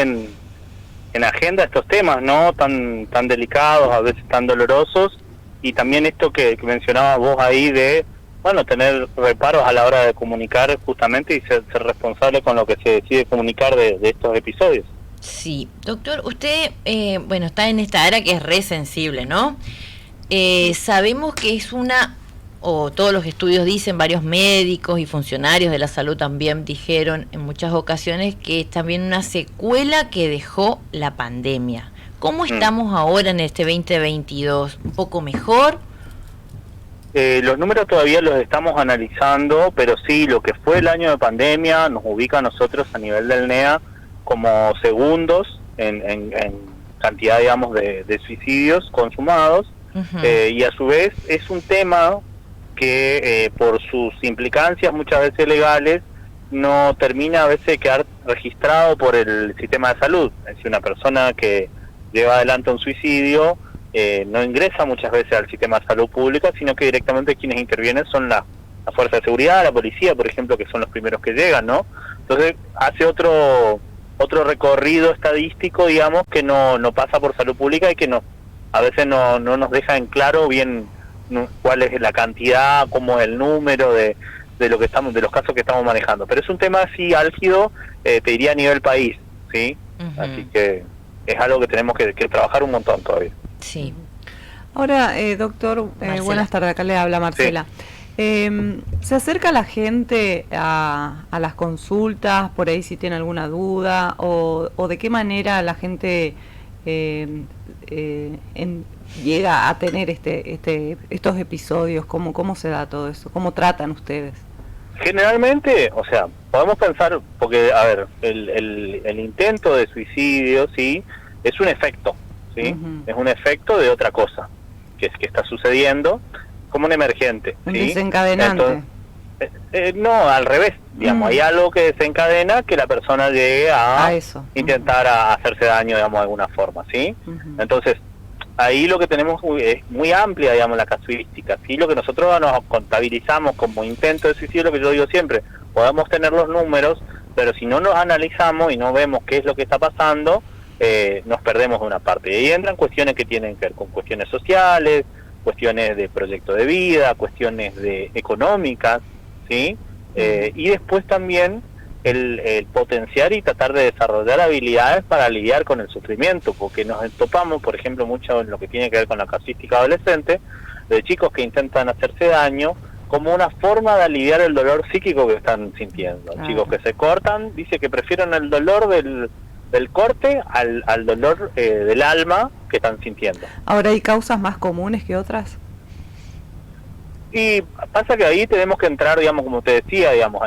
en agenda estos temas, ¿no? Tan delicados, a veces tan dolorosos, y también esto que mencionabas vos ahí de, bueno, tener reparos a la hora de comunicar justamente y ser responsable con lo que se decide comunicar de estos episodios. Sí, doctor, usted, bueno, está en esta área que es re sensible, ¿no? Sabemos que es o todos los estudios dicen, varios médicos y funcionarios de la salud también dijeron en muchas ocasiones que es también una secuela que dejó la pandemia. ¿Cómo estamos ahora en este 2022? ¿Un poco mejor? Los números todavía los estamos analizando, pero sí, lo que fue el año de pandemia nos ubica a nosotros a nivel del NEA como segundos en cantidad, digamos, de suicidios consumados. Y a su vez es un tema que por sus implicancias muchas veces legales no termina a veces de quedar registrado por el sistema de salud. Es decir, una persona que lleva adelante un suicidio no ingresa muchas veces al sistema de salud pública, sino que directamente quienes intervienen son la fuerza de seguridad, la policía, por ejemplo, que son los primeros que llegan, ¿no? Entonces hace otro recorrido estadístico, digamos, que no pasa por salud pública y que a veces no nos deja en claro bien cuál es la cantidad, cómo es el número de lo que de los casos que estamos manejando. Pero es un tema así álgido, te diría a nivel país, ¿sí? Así que es algo que tenemos que trabajar un montón todavía. Sí. Ahora, doctor, buenas tardes, acá le habla Marcela. Sí. ¿Se acerca la gente a las consultas, por ahí si tiene alguna duda, o de qué manera la gente llega a tener estos episodios? ¿Cómo se da todo eso? ¿Cómo tratan ustedes? Generalmente, o sea, podemos pensar, porque, a ver, el intento de suicidio, sí, es un efecto, ¿sí? Es un efecto de otra cosa que está sucediendo, como un emergente, un ¿sí? desencadenante. Entonces, no, al revés, digamos, hay algo que desencadena que la persona llegue a eso. Intentar a hacerse daño, digamos, de alguna forma, ¿sí? Entonces, ahí lo que tenemos es muy amplia, digamos, la casuística, ¿sí? Lo que nosotros nos contabilizamos como intento de suicidio, lo que yo digo siempre, podemos tener los números, pero si no los analizamos y no vemos qué es lo que está pasando, nos perdemos de una parte. Y ahí entran cuestiones que tienen que ver con cuestiones sociales, cuestiones de proyecto de vida, cuestiones económicas, ¿sí? Y después también el potenciar y tratar de desarrollar habilidades para lidiar con el sufrimiento, porque nos topamos, por ejemplo, mucho en lo que tiene que ver con la casuística adolescente, de chicos que intentan hacerse daño como una forma de aliviar el dolor psíquico que están sintiendo. Chicos que se cortan, dice que prefieren el dolor del corte al dolor del alma que están sintiendo. Ahora, ¿hay causas más comunes que otras? Y pasa que ahí tenemos que entrar, digamos, como te decía, digamos,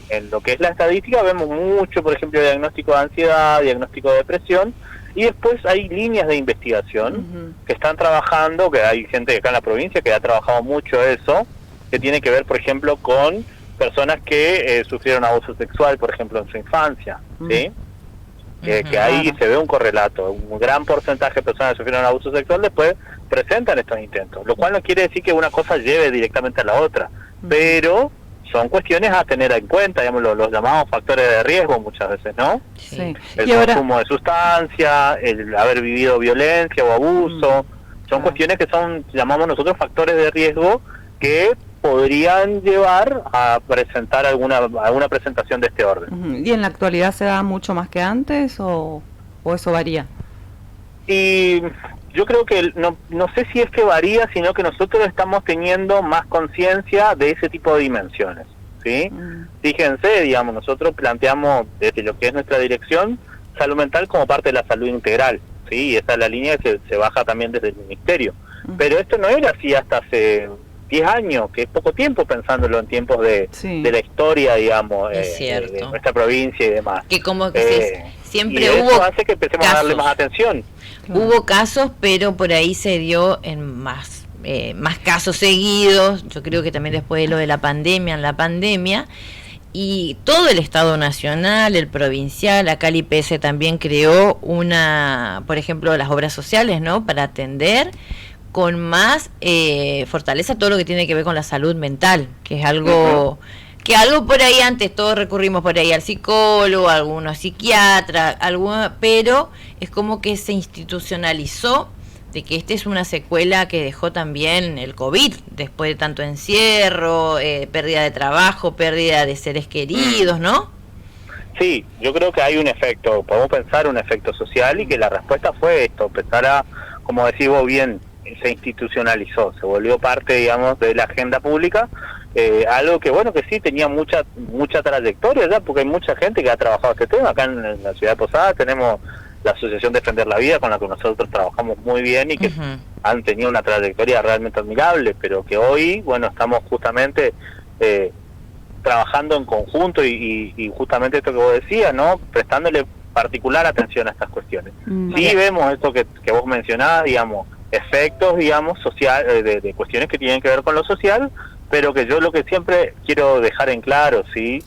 en lo que es la estadística, vemos mucho, por ejemplo, diagnóstico de ansiedad, diagnóstico de depresión, y después hay líneas de investigación que están trabajando, que hay gente acá en la provincia que ha trabajado mucho eso, que tiene que ver, por ejemplo, con personas que sufrieron abuso sexual, por ejemplo, en su infancia, ¿sí? Que ahí se ve un correlato, un gran porcentaje de personas que sufrieron abuso sexual después presentan estos intentos, lo cual no quiere decir que una cosa lleve directamente a la otra, pero son cuestiones a tener en cuenta, digamos, los llamados factores de riesgo muchas veces, ¿no? Sí. El consumo de sustancia, el haber vivido violencia o abuso, son cuestiones que son, llamamos nosotros factores de riesgo, que podrían llevar a presentar alguna presentación de este orden. ¿Y en la actualidad se da mucho más que antes o eso varía? Y yo creo que no sé si es que varía, sino que nosotros estamos teniendo más conciencia de ese tipo de dimensiones, ¿sí? Fíjense, digamos, nosotros planteamos desde lo que es nuestra dirección salud mental como parte de la salud integral, ¿sí? Y esa es la línea que se baja también desde el ministerio. Pero esto no era así hasta hace 10 años, que es poco tiempo pensándolo en tiempos de la historia, digamos, de nuestra provincia y demás. Que como que siempre y hubo eso hace que empecemos a darle más atención. Hubo casos, pero por ahí se dio en más casos seguidos, yo creo que también después de lo de la pandemia, y todo el Estado Nacional, el provincial, acá el IPS también creó por ejemplo, las obras sociales, ¿no? Para atender con más fortaleza todo lo que tiene que ver con la salud mental, que es algo que algo por ahí antes, todos recurrimos por ahí al psicólogo, algunos psiquiatra, pero es como que se institucionalizó de que esta es una secuela que dejó también el COVID, después de tanto encierro, pérdida de trabajo, pérdida de seres queridos, ¿no? Sí, yo creo que hay un efecto, podemos pensar un efecto social, y que la respuesta fue esto, empezar a, como decís vos bien, se institucionalizó, se volvió parte, digamos, de la agenda pública, algo que, bueno, que sí tenía mucha trayectoria ya, porque hay mucha gente que ha trabajado este tema. Acá en la ciudad de Posadas tenemos la Asociación Defender la Vida, con la que nosotros trabajamos muy bien y que han tenido una trayectoria realmente admirable, pero que hoy, bueno, estamos justamente trabajando en conjunto y justamente esto que vos decías, ¿no? Prestándole particular atención a estas cuestiones. Sí vemos esto que vos mencionás, digamos, efectos, digamos, social, de cuestiones que tienen que ver con lo social, pero que yo lo que siempre quiero dejar en claro, ¿sí?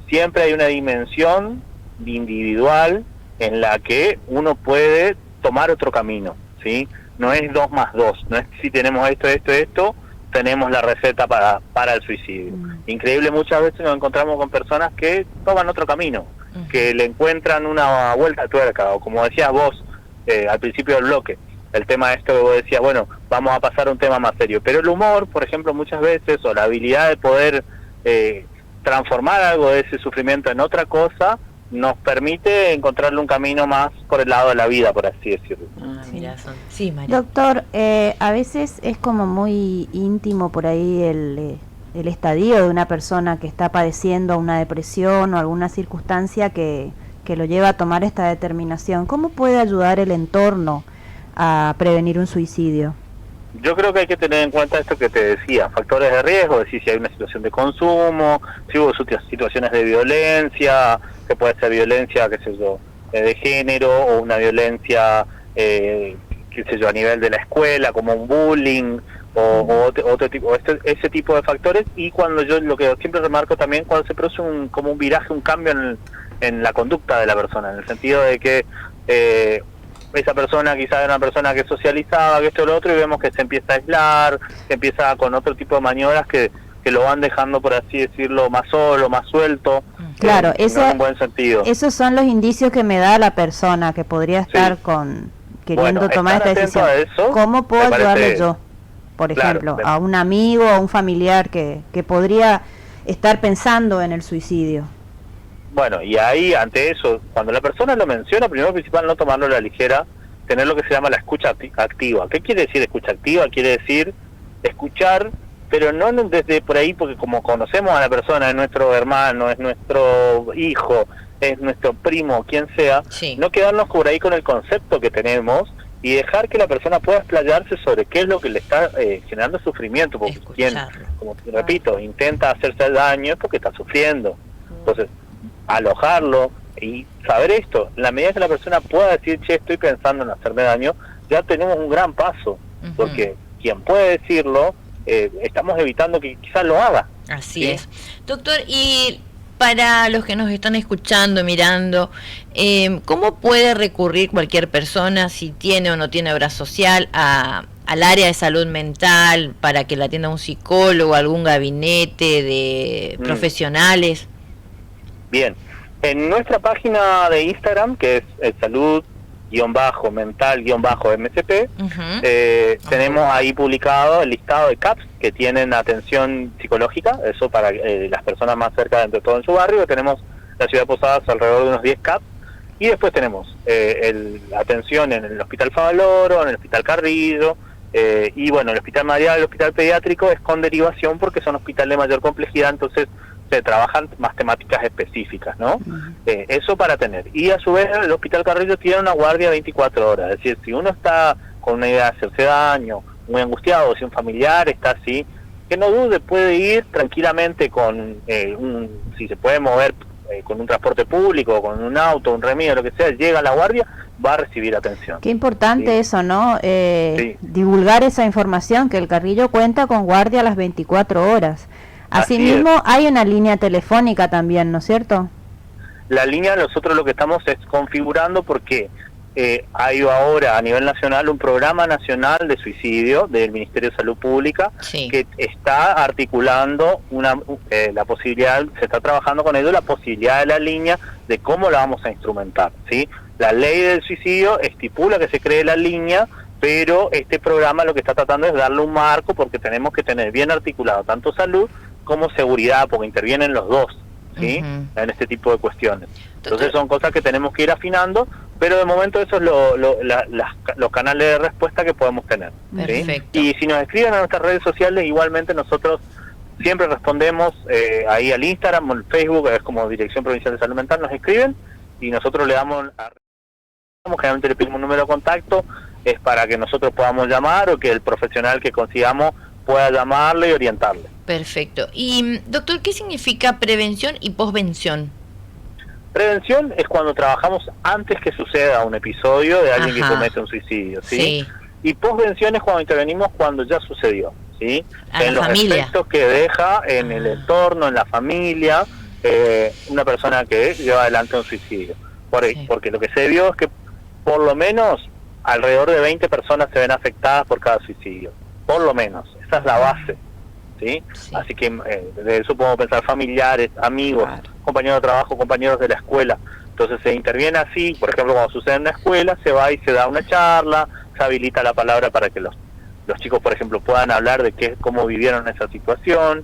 Siempre hay una dimensión individual en la que uno puede tomar otro camino, ¿sí? No es 2 más 2, no es si tenemos esto, tenemos la receta para el suicidio. Increíble, muchas veces nos encontramos con personas que toman otro camino, que le encuentran una vuelta de tuerca, o como decías vos al principio del bloque, el tema esto que vos decías, bueno, vamos a pasar a un tema más serio. Pero el humor, por ejemplo, muchas veces, o la habilidad de poder transformar algo de ese sufrimiento en otra cosa, nos permite encontrarle un camino más por el lado de la vida, por así decirlo. Sí, María. Doctor, a veces es como muy íntimo por ahí el estadio de una persona que está padeciendo una depresión o alguna circunstancia que lo lleva a tomar esta determinación. ¿Cómo puede ayudar el entorno a prevenir un suicidio? Yo creo que hay que tener en cuenta esto que te decía, factores de riesgo, es decir, si hay una situación de consumo, si hubo situaciones de violencia, que puede ser violencia, qué sé yo, de género, o una violencia, qué sé yo, a nivel de la escuela, como un bullying, o otro tipo, ese tipo de factores. Y cuando yo lo que siempre remarco también, cuando se produce como un viraje, un cambio en la conducta de la persona, en el sentido de que esa persona quizás era una persona que socializaba, que esto o lo otro, y vemos que se empieza a aislar, que empieza con otro tipo de maniobras que lo van dejando, por así decirlo, más solo, más suelto. Claro, eso, en buen sentido. Esos son los indicios que me da la persona que podría estar queriendo tomar esta decisión. Eso, ¿cómo puedo ayudarle yo? Por ejemplo, a un amigo, a un familiar que podría estar pensando en el suicidio. Bueno, y ahí, ante eso, cuando la persona lo menciona, primero principal, no tomarlo a la ligera, tener lo que se llama la escucha activa. ¿Qué quiere decir escucha activa? Quiere decir escuchar, pero no desde por ahí, porque como conocemos a la persona, es nuestro hermano, es nuestro hijo, es nuestro primo, quien sea, no quedarnos por ahí con el concepto que tenemos y dejar que la persona pueda explayarse sobre qué es lo que le está generando sufrimiento, porque quien, como repito, intenta hacerse daño es porque está sufriendo. Entonces, alojarlo y saber esto, en la medida que la persona pueda decir, che, estoy pensando en hacerme daño, ya tenemos un gran paso, porque quien puede decirlo, estamos evitando que quizás lo haga. Así es. Doctor, y para los que nos están escuchando, mirando, ¿cómo puede recurrir cualquier persona, si tiene o no tiene obra social, al área de salud mental, para que la atienda un psicólogo, algún gabinete de profesionales? Bien, en nuestra página de Instagram, que es salud-mental-mcp, tenemos ahí publicado el listado de CAPS que tienen atención psicológica, eso para las personas más cerca, dentro de todo en su barrio. Tenemos la ciudad de Posadas alrededor de unos 10 CAPS, y después tenemos la atención en el Hospital Favaloro, en el Hospital Carrillo, y bueno, el Hospital Marial, el Hospital Pediátrico es con derivación porque son hospitales de mayor complejidad, entonces se trabajan más temáticas específicas, ¿no? Eso para tener. Y a su vez el Hospital Carrillo tiene una guardia 24 horas, es decir, si uno está con una idea de hacerse daño, muy angustiado, si un familiar está así, que no dude, puede ir tranquilamente con si se puede mover con un transporte público, con un auto, un remedio, lo que sea, llega a la guardia, va a recibir atención. Qué importante eso, ¿no? Divulgar esa información, que el Carrillo cuenta con guardia a las 24 horas. Asimismo, hay una línea telefónica también, ¿no es cierto? La línea nosotros lo que estamos es configurando porque hay ahora a nivel nacional un programa nacional de suicidio del Ministerio de Salud Pública, sí, que está articulando la posibilidad, se está trabajando con ello la posibilidad de la línea de cómo la vamos a instrumentar, ¿sí? La ley del suicidio estipula que se cree la línea, pero este programa lo que está tratando es darle un marco, porque tenemos que tener bien articulado tanto salud como seguridad, porque intervienen los dos, ¿sí? En este tipo de cuestiones. Entonces son cosas que tenemos que ir afinando, pero de momento eso es los canales de respuesta que podemos tener, ¿sí? Y si nos escriben a nuestras redes sociales, igualmente nosotros siempre respondemos ahí al Instagram o al Facebook, es como Dirección Provincial de Salud Mental, nos escriben y nosotros le damos, generalmente le pedimos un número de contacto, es para que nosotros podamos llamar o que el profesional que consigamos pueda llamarle y orientarle. Perfecto. Y, doctor, ¿qué significa prevención y posvención? Prevención es cuando trabajamos antes que suceda un episodio de alguien que comete un suicidio, ¿sí? Sí. Y posvención es cuando intervenimos cuando ya sucedió, ¿sí? A en la los familia. efectos que deja en el entorno, en la familia, una persona que lleva adelante un suicidio. Porque lo que se vio es que por lo menos alrededor de 20 personas se ven afectadas por cada suicidio, por lo menos, esa es la base, ¿sí? Así que de eso podemos pensar familiares, amigos, compañeros de trabajo, compañeros de la escuela. Entonces se interviene así, por ejemplo, cuando sucede en la escuela, se va y se da una charla, se habilita la palabra para que los chicos, por ejemplo, puedan hablar de cómo vivieron esa situación.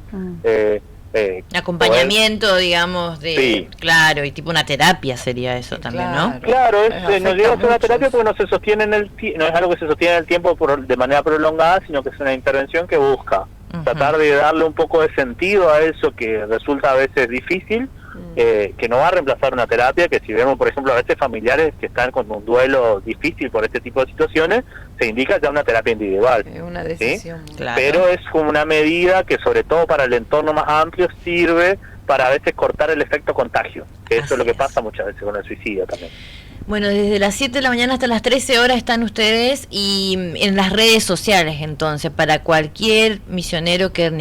Acompañamiento, digamos, sí. Claro, y tipo una terapia sería eso también, ¿no? Claro, no llega a ser una terapia porque no se sostiene no es algo que se sostiene en el tiempo de manera prolongada, sino que es una intervención que busca tratar de darle un poco de sentido a eso que resulta a veces difícil, que no va a reemplazar una terapia, que si vemos, por ejemplo, a veces familiares que están con un duelo difícil por este tipo de situaciones, se indica ya una terapia individual. Es una decisión. ¿Sí? Claro. Pero es como una medida que sobre todo para el entorno más amplio sirve para a veces cortar el efecto contagio, que eso es lo que pasa muchas veces con el suicidio también. Bueno, desde las 7 de la mañana hasta las 13 horas están ustedes y en las redes sociales, entonces, para cualquier misionero que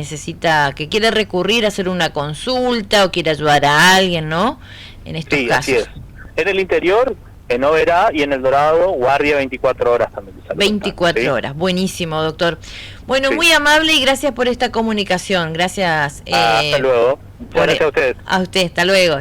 que quiera recurrir a hacer una consulta o quiera ayudar a alguien, ¿no? En estos casos. Así es. En el interior, en Oberá y en El Dorado, guardia 24 horas también. 24 horas, buenísimo, doctor. Bueno, muy amable y gracias por esta comunicación. Gracias. Hasta luego. Muchas gracias a ustedes. A usted, hasta luego.